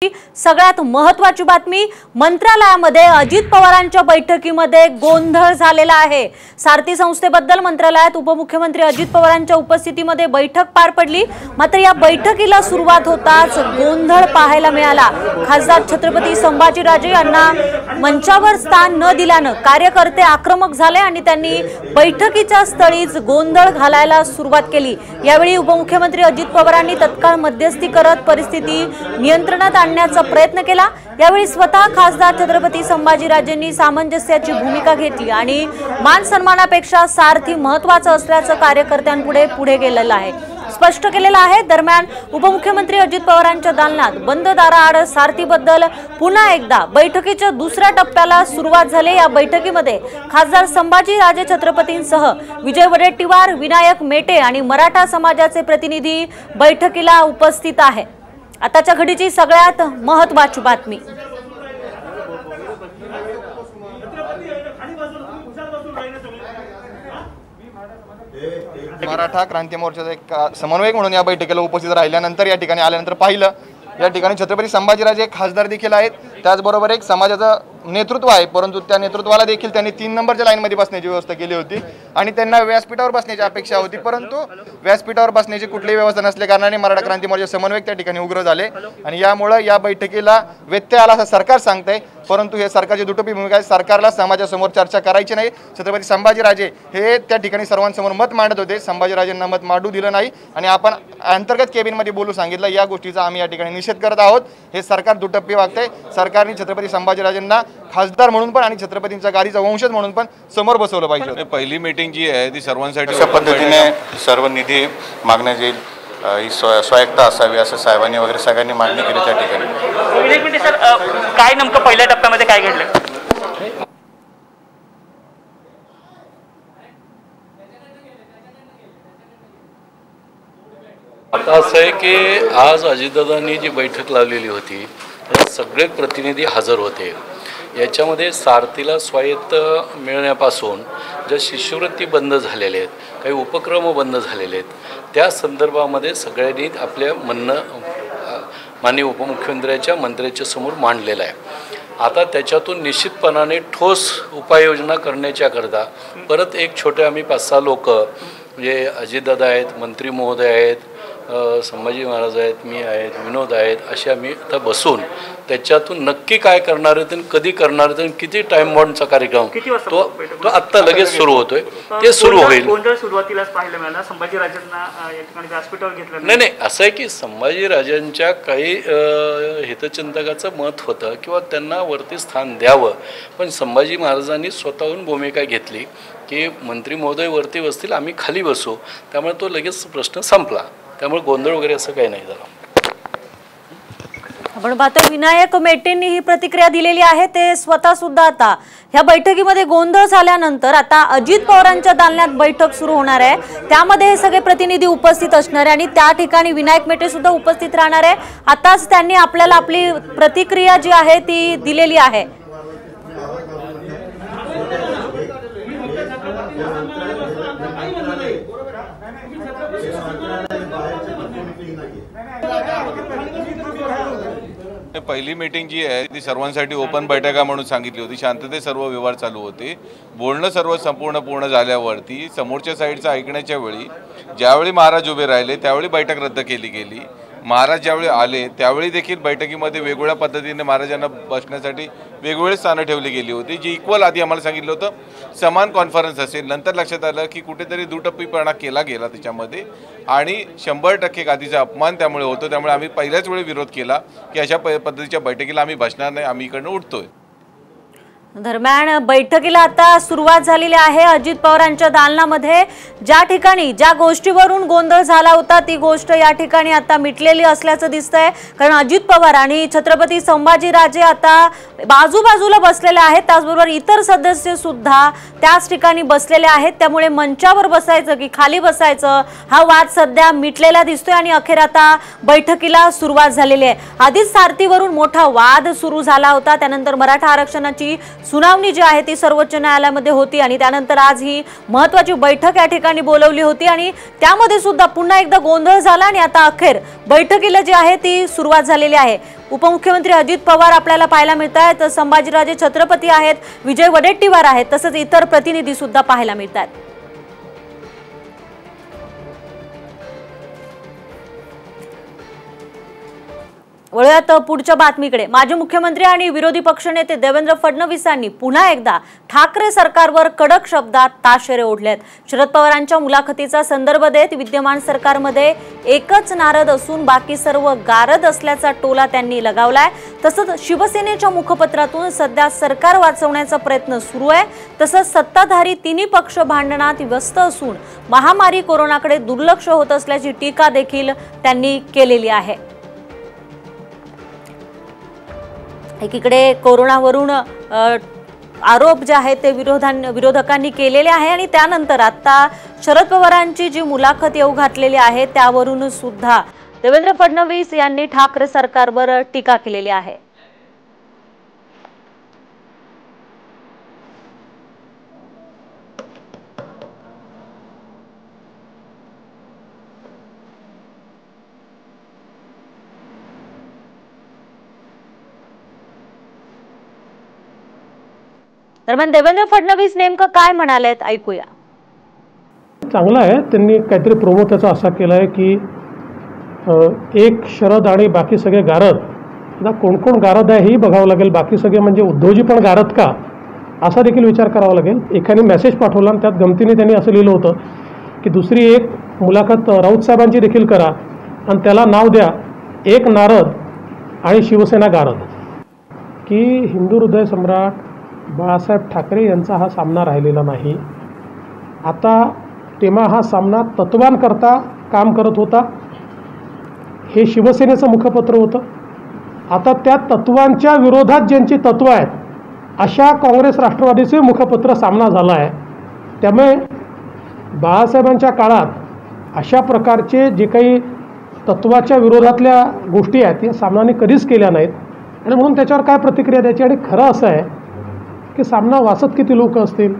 सगळ्यात महत्त्वाची बातमी, मंत्रालयामध्ये अजित पवारांच्या बैठकीमध्ये गोंधळ झालेला आहे। सारथी संस्थेबद्दल मंत्रालयात उपमुख्यमंत्री अजित पवारांच्या उपस्थितीमध्ये बैठक पार पडली। मात्र या बैठकीला सुरुवात होताच गोंधळ पाहायला मिळाला। खासदार छत्रपती संभाजीराजे यांना मंचावर स्थान न दिल्याने कार्यकर्ते आक्रमक झाले आणि त्यांनी बैठकीच्या स्थळीच गोंधळ घालायला सुरुवात केली। यावेळी उपमुख्यमंत्री अजित पवारांनी तत्काळ मध्यस्थी करत परिस्थिती नियंत्रणात आणण्याचा प्रयत्न केला। यावेळी स्वतः खासदार छत्रपती संभाजीराजेंनी सामंजस्याची भूमिका घेतली आणि मान सन्मानापेक्षा सारथी महत्त्वाचा असल्याचं कार्यकर्त्यांपुढे पुढे गेलेलं आहे, स्पष्ट केलेलं आहे। दरम्यान उपमुख्यमंत्री अजित पवारांच्या दालनात बंद दाराआड सारथीबद्दल पुन्हा एकदा बैठकीच्या दुसऱ्या टप्प्याला सुरुवात झाली। या बैठकीमध्ये खासदार संभाजीराजे छत्रपतींसह विजय वडेट्टीवार, विनायक मेटे आणि मराठा समाजाचे प्रतिनिधी बैठकीला उपस्थित आहे। आताच्या घडीची सगळ्यात महत्त्वाची बातमी, मराठा क्रांती मोर्चाचा एक समन्वयक म्हणून या बैठकीला उपस्थित राहिल्यानंतर या ठिकाणी आल्यानंतर पाहिलं या ठिकाणी छत्रपती संभाजीराजे खासदार देखील आहेत, त्याचबरोबर एक समाजाचं नेतृत्व आहे, परंतु त्या नेतृत्वाला देखील त्यांनी 3 नंबरच्या लाईनमध्ये बसण्याची व्यवस्था केली होती आणि त्यांना व्यासपीठावर बसण्याची अपेक्षा होती, परंतु व्यासपीठावर बसण्याची कुठलीही व्यवस्था नसल्या कारणाने मराठा क्रांती मोर्चा समन्वयक त्या ठिकाणी उग्र झाले आणि यामुळे या बैठकीला व्यत्यय आला असं सरकार सांगतंय, परंतु हे सरकारची दुटोपी भूमिका आहे। सरकारला समाजासमोर चर्चा करायची नाही। छत्रपती संभाजीराजे हे त्या ठिकाणी सर्वांसमोर मत मांडत होते, संभाजीराजेंना मत मांडू दिलं नाही आणि आपण अंतर्गत केबिनमध्ये बोलू सांगितलं। या गोष्टीचा आम्ही या ठिकाणी निषेध करत आहोत। हे सरकार दुटप्पी वागतंय। सरकारने छत्रपती संभाजीराजेंना खासदार म्हणून पण आणि छत्रपतींच्या गाडीचा वंशज म्हणून पण समोर बसवलं पाहिजे। पहिली मीटिंग जी आहे ती सर्वांसाठी अशा पद्धतीने सर्व निधी मागण्यात येईल, ही स्वायत्ता असावी असं साहेबांनी वगैरे सगळ्यांनी मागणी केली त्या ठिकाणी। एक मिनिट सर, काय नेमकं पहिल्या टप्प्यामध्ये काय घडलं? आता असं आहे की आज अजितदादांनी जी बैठक लावलेली होती त्यात सगळे प्रतिनिधी हजर होते। याच्यामध्ये सारथीला स्वायत्त मिळण्यापासून ज्या शिष्यवृत्ती बंद झालेल्या आहेत, काही उपक्रम बंद झालेले आहेत, त्या संदर्भामध्ये सगळ्यांनी आपल्या म्हणणं माननीय उपमुख्यमंत्र्यांच्या मंत्र्यांच्या समोर मांडलेलं आहे। आता त्याच्यातून निश्चितपणाने ठोस उपाययोजना करण्याच्याकरता परत एक छोटे आम्ही 5-6 लोक म्हणजे अजितदादा आहेत, मंत्री महोदय आहेत, संभाजी महाराज आहेत, मी आहेत, विनोद आहेत, असे आम्ही आता बसून त्याच्यातून नक्की काय करणार आहेत आणि कधी करणार आहेत आणि किती टाइम बॉन्डचा कार्यक्रम तो आत्ता लगेच सुरू होतोय, ते सुरू होईल। गोंधळ सुरुवातीलाच पाहायला मिळाला, संभाजीराजेंना या ठिकाणी व्यासपीठावर घेतलं नाही, असं आहे की संभाजीराजांच्या काही हितचिंतकाचं मत होतं किंवा त्यांना वरती स्थान द्यावं, पण संभाजी महाराजांनी स्वतःहून भूमिका घेतली की मंत्री महोदय वरती बसतील, आम्ही खाली बसू, त्यामुळे तो लगेच प्रश्न संपला। त्यामुळे गोंधळ वगैरे असं काही नाही झालं। आपण पाहतो विनायक मेटेंनी ही प्रतिक्रिया दिलेली आहे। ते स्वतः सुद्धा आता ह्या बैठकीमध्ये गोंधळ झाल्यानंतर आता अजित पवारांच्या दालनात बैठक सुरू होणार आहे, त्यामध्ये हे सगळे प्रतिनिधी उपस्थित असणार आहे आणि त्या ठिकाणी विनायक मेटे सुद्धा उपस्थित राहणार आहे। आताच त्यांनी आपल्याला आपली प्रतिक्रिया जी आहे ती दिलेली आहे। पहिली मीटिंग जी आहे ती सर्वांसाठी ओपन बैठका म्हणून सांगितली होती। शांततेत सर्व व्यवहार चालू होते। बोलणं सर्व पूर्ण झाल्यावरती समोरच्या साईडचं ऐकण्याच्या वेळी ज्यावेळी महाराज उभे राहिले त्यावेळी बैठक रद्द केली गेली। महाराज ज्यावेळी आले त्यावेळी देखील बैठकीमध्ये वेगवेगळ्या पद्धतीने महाराजांना बसण्यासाठी वेगवेगळी स्थानं ठेवली गेली होती, जी इक्वल आधी आम्हाला सांगितलं होतं समान कॉन्फरन्स असेल। नंतर लक्षात आलं की कुठेतरी दुटप्पीपणा केला गेला त्याच्यामध्ये आणि 100% गादीचा अपमान त्यामुळे होतो। त्यामुळे आम्ही पहिल्याच वेळी विरोध केला की अशा पद्धतीच्या बैठकीला आम्ही बसणार नाही, आम्ही इकडनं उठतोय। दरम्यान बैठकीला आता सुरुवात झालेली आहे। अजित पवारांच्या दालनामध्ये ज्या ठिकाणी ज्या गोष्टीवरून गोंधळ झाला होता ती गोष्ट या ठिकाणी आता मिटलेली असल्याचं दिसतंय, कारण अजित पवार आणि छत्रपती संभाजीराजे आता बाजूबाजूला बसलेले आहेत, त्याचबरोबर इतर सदस्य सुद्धा त्याच ठिकाणी बसलेले आहेत। त्यामुळे मंचावर बसायचं की खाली बसायचं हा वाद सध्या मिटलेला दिसतोय आणि अखेर आता बैठकीला सुरुवात झालेली आहे। आधीच सारथीवरून मोठा वाद सुरू झाला होता, त्यानंतर मराठा आरक्षणाची सुनावणी जी आहे ती सर्वोच्च न्यायालयामध्ये होती आणि त्यानंतर आज ही महत्त्वाची बैठक या ठिकाणी बोलवली होती आणि त्यामध्ये सुद्धा पुन्हा एकदा गोंधळ झाला आणि आता अखेर बैठकीला जी आहे ती सुरुवात झालेली आहे। उपमुख्यमंत्री अजित पवार आपल्याला पाहायला मिळत आहेत, संभाजीराजे छत्रपती आहेत, विजय वडेट्टीवार आहेत, तसंच इतर प्रतिनिधी सुद्धा पाहायला मिळत आहेत। वळूयात पुढच्या बातमीकडे। माजी मुख्यमंत्री आणि विरोधी पक्षनेते देवेंद्र फडणवीसांनी पुन्हा एकदा ठाकरे सरकारवर कडक शब्दात ताशेरे ओढलेत। शरद पवारांच्या मुलाखतीचा संदर्भ देत विद्यमान सरकारमध्ये एकच नारद असून बाकी सर्व गारद असल्याचा टोला त्यांनी लगावलाय। तसंच शिवसेनेच्या मुखपत्रातून सध्या सरकार वाचवण्याचा प्रयत्न सुरू आहे। तसंच सत्ताधारी तिन्ही पक्ष भांडणात व्यस्त असून महामारी कोरोनाकडे दुर्लक्ष होत असल्याची टीका देखील त्यांनी केलेली आहे। एकीकडे कोरोनावरून आरोप जे आहेत ते विरोधकांनी केलेले आहे आणि त्यानंतर आता शरद पवारांची जी मुलाखत येऊ घातलेली आहे त्यावरून सुद्धा देवेंद्र फडणवीस यांनी ठाकरे सरकारवर टीका केलेली आहे। दरम्यान देवेंद्र फडणवीस नेमकं काय म्हणालेत ऐकूया। चांगलं आहे, त्यांनी काहीतरी प्रोमो त्याचा असा केला आहे की एक शरद आणि बाकी सगळे गारद। आता कोण कोण गारद आहे हेही बघावं लागेल, बाकी सगळे म्हणजे उद्धवजी पण गारद का असा देखील विचार करावा लागेल। एकाने मेसेज पाठवला आणि त्यात गमतीने त्यांनी असं लिहिलं होतं की दुसरी एक मुलाखत राऊत साहेबांची देखील करा आणि त्याला नाव द्या एक नारद आणि शिवसेना गारद, की हिंदू हृदय सम्राट बाळासाहेब ठाकरे यांचा हा सामना राहिलेला नाही। आता तेव्हा हा सामना तत्वांकरता काम करत होता, हे शिवसेनेचं मुखपत्र होतं। आता त्या तत्वांच्या विरोधात ज्यांची तत्व आहेत अशा काँग्रेस राष्ट्रवादीचे मुखपत्र सामना झाला आहे। त्यामुळे बाळासाहेबांच्या काळात अशा प्रकारचे जे काही तत्वाच्या विरोधातल्या गोष्टी आहेत या सामनाने कधीच केल्या नाहीत आणि म्हणून त्याच्यावर काय प्रतिक्रिया द्यायची। आणि खरं असं आहे की सामना वाचत किती लोक असतील,